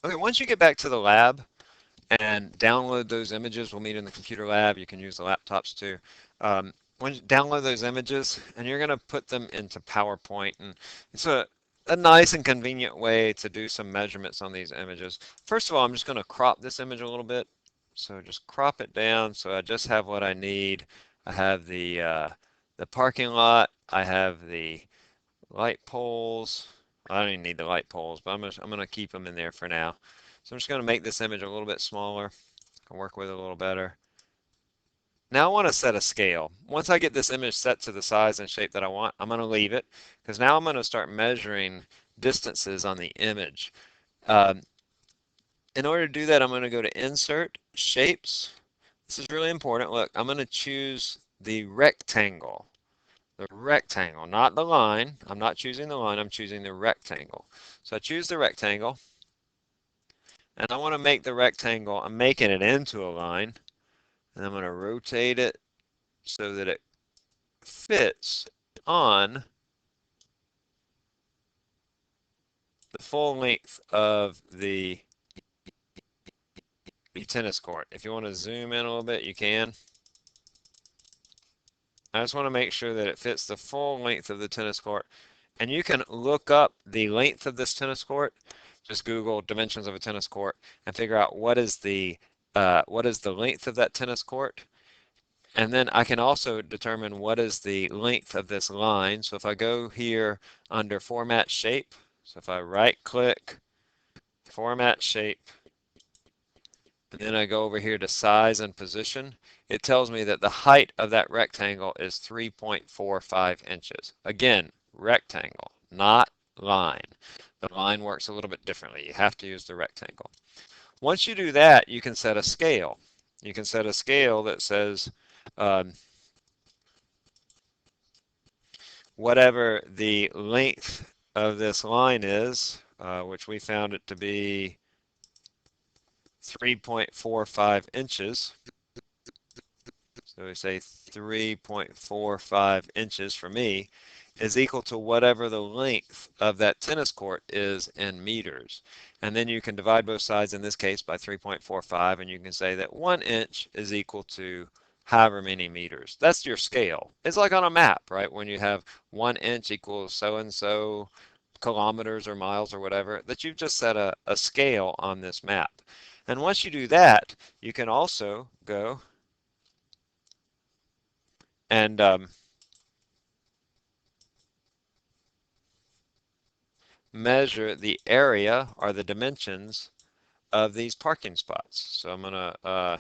Okay, once you get back to the lab and download those images, we'll meet in the computer lab. You can use the laptops too. When you download those images, and you're going to put them into PowerPoint, and it's a nice and convenient way to do some measurements on these images. First of all, I'm just going to crop this image a little bit. So just crop it down so I just have what I need. I have the parking lot. I have the light poles. I don't even need the light poles, but I'm gonna keep them in there for now. So I'm just gonna make this image a little bit smaller. Can work with it a little better. Now I want to set a scale. Once I get this image set to the size and shape that I want, I'm gonna leave it because now I'm gonna start measuring distances on the image. Um, in order to do that, I'm gonna go to Insert, Shapes. This is really important. Look, I'm gonna choose the rectangle. The rectangle, not the line. I'm not choosing the line, I'm choosing the rectangle. So I choose the rectangle, and I want to make the rectangle, I'm making it into a line, and I'm going to rotate it so that it fits on the full length of the tennis court. If you want to zoom in a little bit, you can. I just want to make sure that it fits the full length of the tennis court. And you can look up the length of this tennis court. Just Google dimensions of a tennis court and figure out what is the length of that tennis court. And then I can also determine what is the length of this line. So if I go here under Format Shape, so if I right click, Format Shape, and then I go over here to Size and Position, it tells me that the height of that rectangle is 3.45 inches. Again, rectangle, not line. The line works a little bit differently. You have to use the rectangle. Once you do that, you can set a scale. You can set a scale that says um, whatever the length of this line is, which we found it to be 3.45 inches. So we say 3.45 inches for me is equal to whatever the length of that tennis court is in meters. And then you can divide both sides, in this case, by 3.45, and you can say that 1 inch is equal to however many meters. That's your scale. It's like on a map, right? When you have 1 inch equals so-and-so kilometers or miles or whatever, that you've just set a scale on this map. And once you do that, you can also go and measure the area or the dimensions of these parking spots. So I'm going to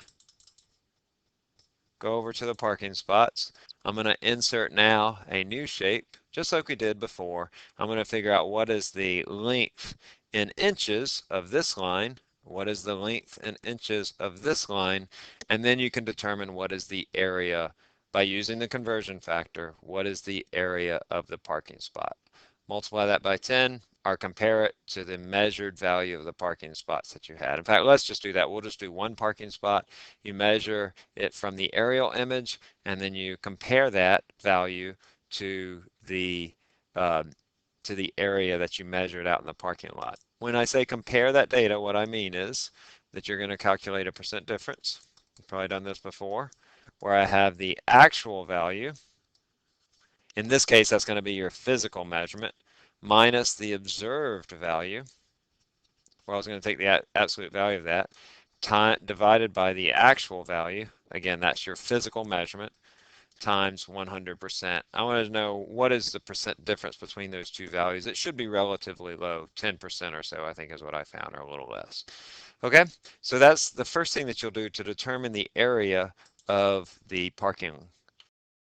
go over to the parking spots. I'm going to insert now a new shape, just like we did before. I'm going to figure out what is the length in inches of this line, what is the length in inches of this line, and then you can determine what is the area by using the conversion factor, what is the area of the parking spot. Multiply that by 10, or compare it to the measured value of the parking spots that you had. In fact, let's just do that. We'll just do one parking spot. You measure it from the aerial image, and then you compare that value to the uh, area that you measured out in the parking lot. When I say compare that data, what I mean is that you're going to calculate a percent difference. You've probably done this before, where I have the actual value. In this case, that's going to be your physical measurement minus the observed value. Well, I was going to take the absolute value of that, time divided by the actual value. Again, that's your physical measurement times 100%. I want to know what is the percent difference between those two values. It should be relatively low, 10% or so, I think is what I found, or a little less. Okay, so that's the first thing that you'll do to determine the area of the parking